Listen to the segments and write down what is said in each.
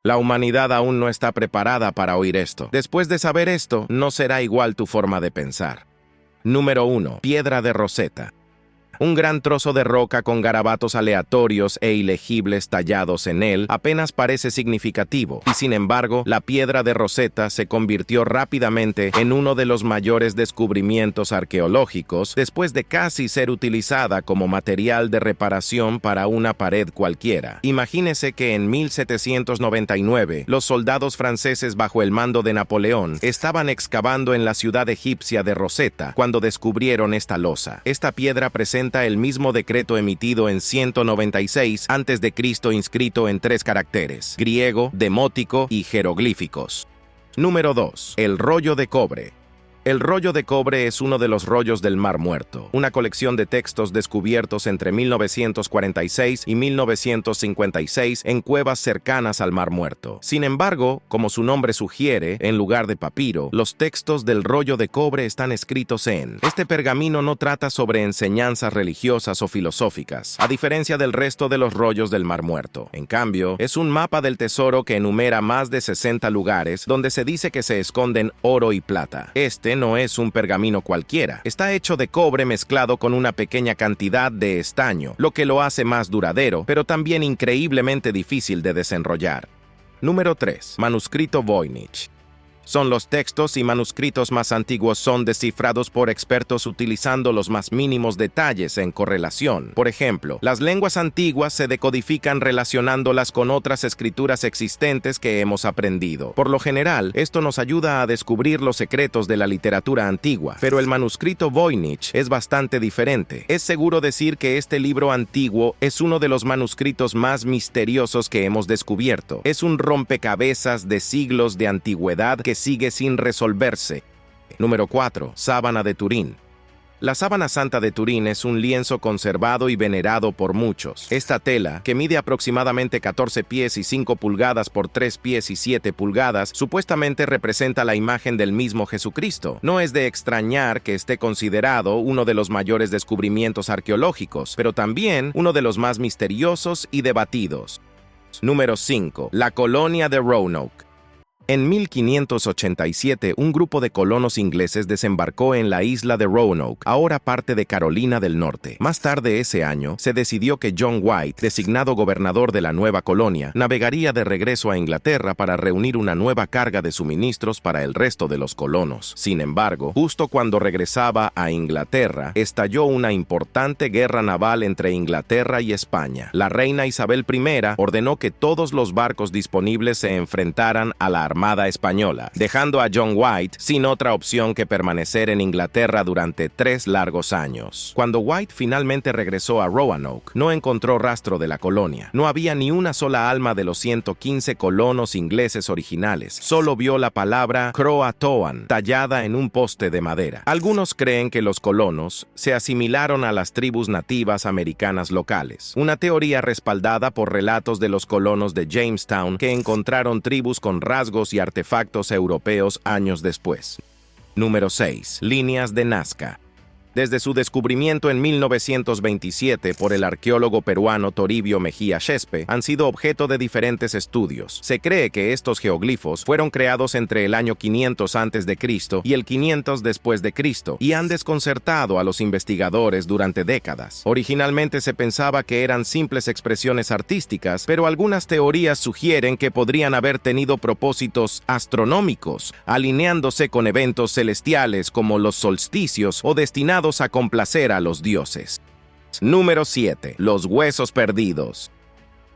La humanidad aún no está preparada para oír esto. Después de saber esto, no será igual tu forma de pensar. Número 1. Piedra de Rosetta. Un gran trozo de roca con garabatos aleatorios e ilegibles tallados en él apenas parece significativo, y sin embargo, la piedra de Rosetta se convirtió rápidamente en uno de los mayores descubrimientos arqueológicos después de casi ser utilizada como material de reparación para una pared cualquiera. Imagínese que en 1799, los soldados franceses bajo el mando de Napoleón estaban excavando en la ciudad egipcia de Rosetta cuando descubrieron esta losa. Esta piedra presenta el mismo decreto emitido en 196 a.C. inscrito en 3 caracteres: griego, demótico y jeroglíficos. Número 2. El rollo de cobre. El rollo de cobre es uno de los rollos del Mar Muerto, una colección de textos descubiertos entre 1946 y 1956 en cuevas cercanas al Mar Muerto. Sin embargo, como su nombre sugiere, en lugar de papiro, los textos del rollo de cobre están escritos en. Este pergamino no trata sobre enseñanzas religiosas o filosóficas, a diferencia del resto de los rollos del Mar Muerto. En cambio, es un mapa del tesoro que enumera más de 60 lugares donde se dice que se esconden oro y plata. Este no es un pergamino cualquiera. Está hecho de cobre mezclado con una pequeña cantidad de estaño, lo que lo hace más duradero, pero también increíblemente difícil de desenrollar. Número 3. Manuscrito Voynich. Son los textos y manuscritos más antiguos son descifrados por expertos utilizando los más mínimos detalles en correlación. Por ejemplo, las lenguas antiguas se decodifican relacionándolas con otras escrituras existentes que hemos aprendido. Por lo general, esto nos ayuda a descubrir los secretos de la literatura antigua, pero el manuscrito Voynich es bastante diferente. Es seguro decir que este libro antiguo es uno de los manuscritos más misteriosos que hemos descubierto. Es un rompecabezas de siglos de antigüedad que sigue sin resolverse. Número 4. Sábana de Turín. La sábana santa de Turín es un lienzo conservado y venerado por muchos. Esta tela, que mide aproximadamente 14 pies y 5 pulgadas por 3 pies y 7 pulgadas, supuestamente representa la imagen del mismo Jesucristo. No es de extrañar que esté considerado uno de los mayores descubrimientos arqueológicos, pero también uno de los más misteriosos y debatidos. Número 5. La colonia de Roanoke. En 1587, un grupo de colonos ingleses desembarcó en la isla de Roanoke, ahora parte de Carolina del Norte. Más tarde ese año, se decidió que John White, designado gobernador de la nueva colonia, navegaría de regreso a Inglaterra para reunir una nueva carga de suministros para el resto de los colonos. Sin embargo, justo cuando regresaba a Inglaterra, estalló una importante guerra naval entre Inglaterra y España. La reina Isabel I ordenó que todos los barcos disponibles se enfrentaran a la Armada Española, dejando a John White sin otra opción que permanecer en Inglaterra durante 3 largos años. Cuando White finalmente regresó a Roanoke, no encontró rastro de la colonia. No había ni una sola alma de los 115 colonos ingleses originales. Solo vio la palabra Croatoan tallada en un poste de madera. Algunos creen que los colonos se asimilaron a las tribus nativas americanas locales, una teoría respaldada por relatos de los colonos de Jamestown que encontraron tribus con rasgos y artefactos europeos años después. Número 6. Líneas de Nazca. Desde su descubrimiento en 1927 por el arqueólogo peruano Toribio Mejía Shespe, han sido objeto de diferentes estudios. Se cree que estos geoglifos fueron creados entre el año 500 a.C. y el 500 después de Cristo y han desconcertado a los investigadores durante décadas. Originalmente se pensaba que eran simples expresiones artísticas, pero algunas teorías sugieren que podrían haber tenido propósitos astronómicos, alineándose con eventos celestiales como los solsticios o destinados a complacer a los dioses. Número 7. Los huesos perdidos.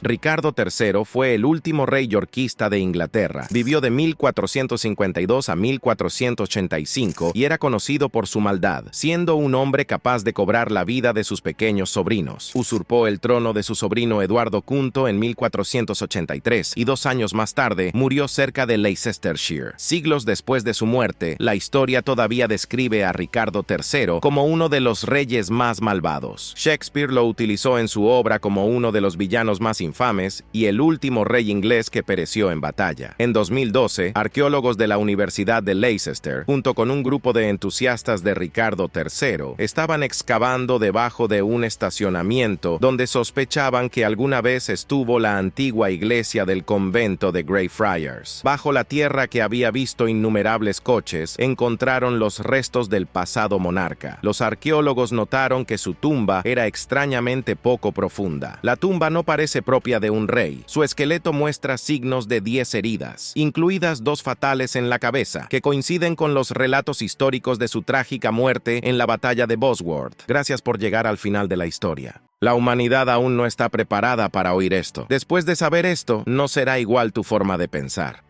Ricardo III fue el último rey yorquista de Inglaterra. Vivió de 1452 a 1485 y era conocido por su maldad, siendo un hombre capaz de cobrar la vida de sus pequeños sobrinos. Usurpó el trono de su sobrino Eduardo V en 1483 y 2 años más tarde murió cerca de Leicestershire. Siglos después de su muerte, la historia todavía describe a Ricardo III como uno de los reyes más malvados. Shakespeare lo utilizó en su obra como uno de los villanos más infames y el último rey inglés que pereció en batalla. En 2012, arqueólogos de la Universidad de Leicester, junto con un grupo de entusiastas de Ricardo III, estaban excavando debajo de un estacionamiento donde sospechaban que alguna vez estuvo la antigua iglesia del convento de Greyfriars. Bajo la tierra, que había visto innumerables coches, encontraron los restos del pasado monarca. Los arqueólogos notaron que su tumba era extrañamente poco profunda. La tumba no parece propia de un rey. Su esqueleto muestra signos de 10 heridas, incluidas 2 fatales en la cabeza, que coinciden con los relatos históricos de su trágica muerte en la batalla de Bosworth. Gracias por llegar al final de la historia. La humanidad aún no está preparada para oír esto. Después de saber esto, no será igual tu forma de pensar.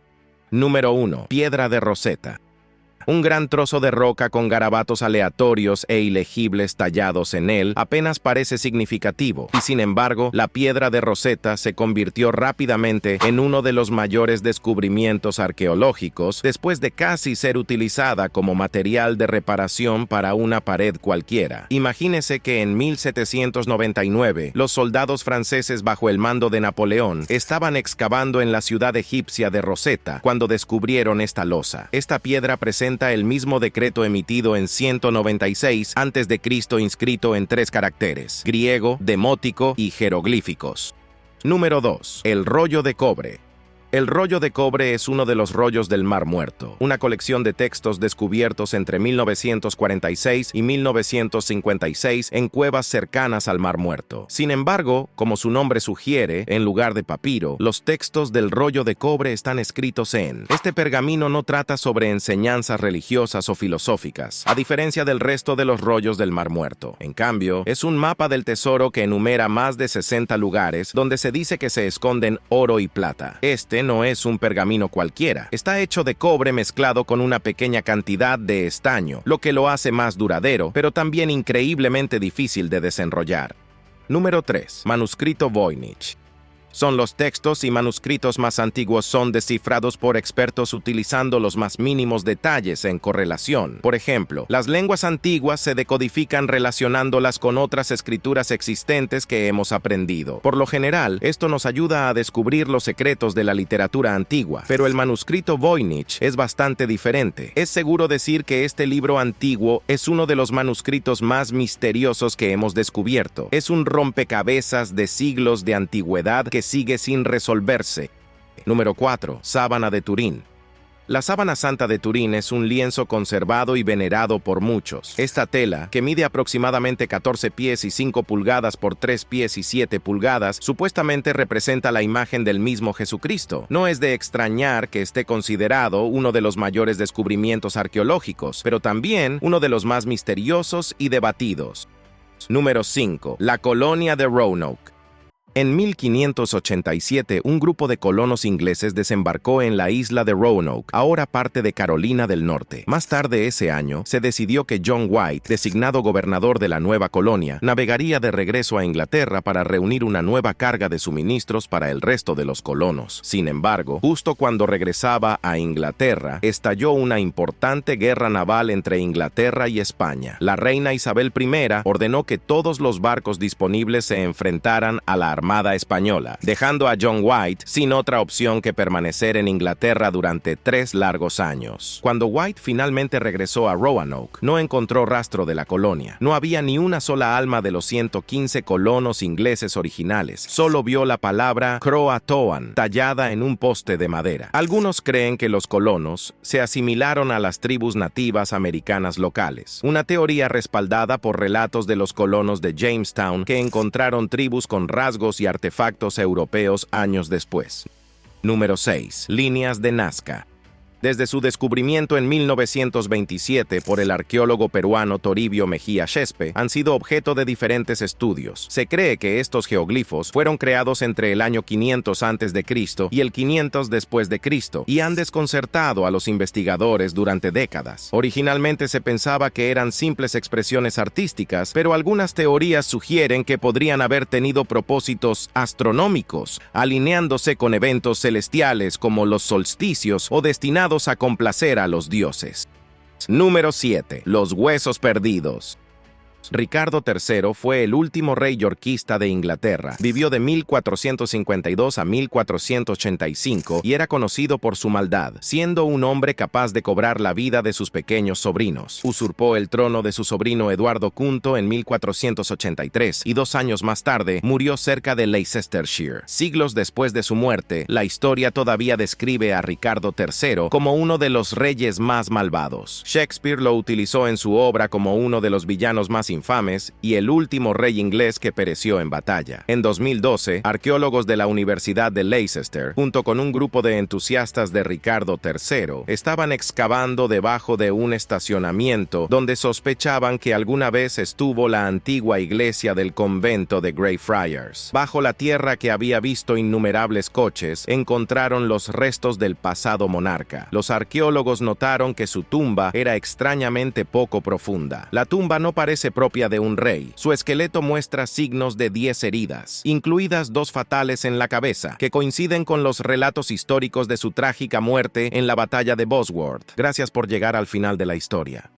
Número 1. Piedra de Rosetta. Un gran trozo de roca con garabatos aleatorios e ilegibles tallados en él apenas parece significativo, y sin embargo, la piedra de Rosetta se convirtió rápidamente en uno de los mayores descubrimientos arqueológicos después de casi ser utilizada como material de reparación para una pared cualquiera. Imagínese que en 1799, los soldados franceses bajo el mando de Napoleón estaban excavando en la ciudad egipcia de Rosetta cuando descubrieron esta losa. Esta piedra presenta el mismo decreto emitido en 196 a.C. inscrito en 3 caracteres: griego, demótico y jeroglíficos. Número 2. El rollo de cobre. El rollo de cobre es uno de los rollos del Mar Muerto, una colección de textos descubiertos entre 1946 y 1956 en cuevas cercanas al Mar Muerto. Sin embargo, como su nombre sugiere, en lugar de papiro, los textos del rollo de cobre están escritos en. Este pergamino no trata sobre enseñanzas religiosas o filosóficas, a diferencia del resto de los rollos del Mar Muerto. En cambio, es un mapa del tesoro que enumera más de 60 lugares donde se dice que se esconden oro y plata. Este no es un pergamino cualquiera. Está hecho de cobre mezclado con una pequeña cantidad de estaño, lo que lo hace más duradero, pero también increíblemente difícil de desenrollar. Número 3. Manuscrito Voynich. Son los textos y manuscritos más antiguos son descifrados por expertos utilizando los más mínimos detalles en correlación. Por ejemplo, las lenguas antiguas se decodifican relacionándolas con otras escrituras existentes que hemos aprendido. Por lo general, esto nos ayuda a descubrir los secretos de la literatura antigua, pero el manuscrito Voynich es bastante diferente. Es seguro decir que este libro antiguo es uno de los manuscritos más misteriosos que hemos descubierto. Es un rompecabezas de siglos de antigüedad que sigue sin resolverse. Número 4. Sábana de Turín. La sábana santa de Turín es un lienzo conservado y venerado por muchos. Esta tela, que mide aproximadamente 14 pies y 5 pulgadas por 3 pies y 7 pulgadas, supuestamente representa la imagen del mismo Jesucristo. No es de extrañar que esté considerado uno de los mayores descubrimientos arqueológicos, pero también uno de los más misteriosos y debatidos. Número 5. La colonia de Roanoke. En 1587, un grupo de colonos ingleses desembarcó en la isla de Roanoke, ahora parte de Carolina del Norte. Más tarde ese año, se decidió que John White, designado gobernador de la nueva colonia, navegaría de regreso a Inglaterra para reunir una nueva carga de suministros para el resto de los colonos. Sin embargo, justo cuando regresaba a Inglaterra, estalló una importante guerra naval entre Inglaterra y España. La reina Isabel I ordenó que todos los barcos disponibles se enfrentaran a la Armada Española, dejando a John White sin otra opción que permanecer en Inglaterra durante 3 largos años. Cuando White finalmente regresó a Roanoke, no encontró rastro de la colonia. No había ni una sola alma de los 115 colonos ingleses originales. Solo vio la palabra Croatoan tallada en un poste de madera. Algunos creen que los colonos se asimilaron a las tribus nativas americanas locales, una teoría respaldada por relatos de los colonos de Jamestown que encontraron tribus con rasgos y artefactos europeos años después. Número 6. Líneas de Nazca. Desde su descubrimiento en 1927 por el arqueólogo peruano Toribio Mejía Shespe, han sido objeto de diferentes estudios. Se cree que estos geoglifos fueron creados entre el año 500 a.C. y el 500 después de Cristo y han desconcertado a los investigadores durante décadas. Originalmente se pensaba que eran simples expresiones artísticas, pero algunas teorías sugieren que podrían haber tenido propósitos astronómicos, alineándose con eventos celestiales como los solsticios o destinados a complacer a los dioses. Número 7. Los huesos perdidos. Ricardo III fue el último rey yorkista de Inglaterra. Vivió de 1452 a 1485 y era conocido por su maldad, siendo un hombre capaz de cobrar la vida de sus pequeños sobrinos. Usurpó el trono de su sobrino Eduardo V en 1483 y 2 años más tarde murió cerca de Leicestershire. Siglos después de su muerte, la historia todavía describe a Ricardo III como uno de los reyes más malvados. Shakespeare lo utilizó en su obra como uno de los villanos más infames y el último rey inglés que pereció en batalla. En 2012, arqueólogos de la Universidad de Leicester, junto con un grupo de entusiastas de Ricardo III, estaban excavando debajo de un estacionamiento donde sospechaban que alguna vez estuvo la antigua iglesia del convento de Greyfriars. Bajo la tierra, que había visto innumerables coches, encontraron los restos del pasado monarca. Los arqueólogos notaron que su tumba era extrañamente poco profunda. La tumba no parece propia de un rey. Su esqueleto muestra signos de 10 heridas, incluidas 2 fatales en la cabeza, que coinciden con los relatos históricos de su trágica muerte en la batalla de Bosworth. Gracias por llegar al final de la historia.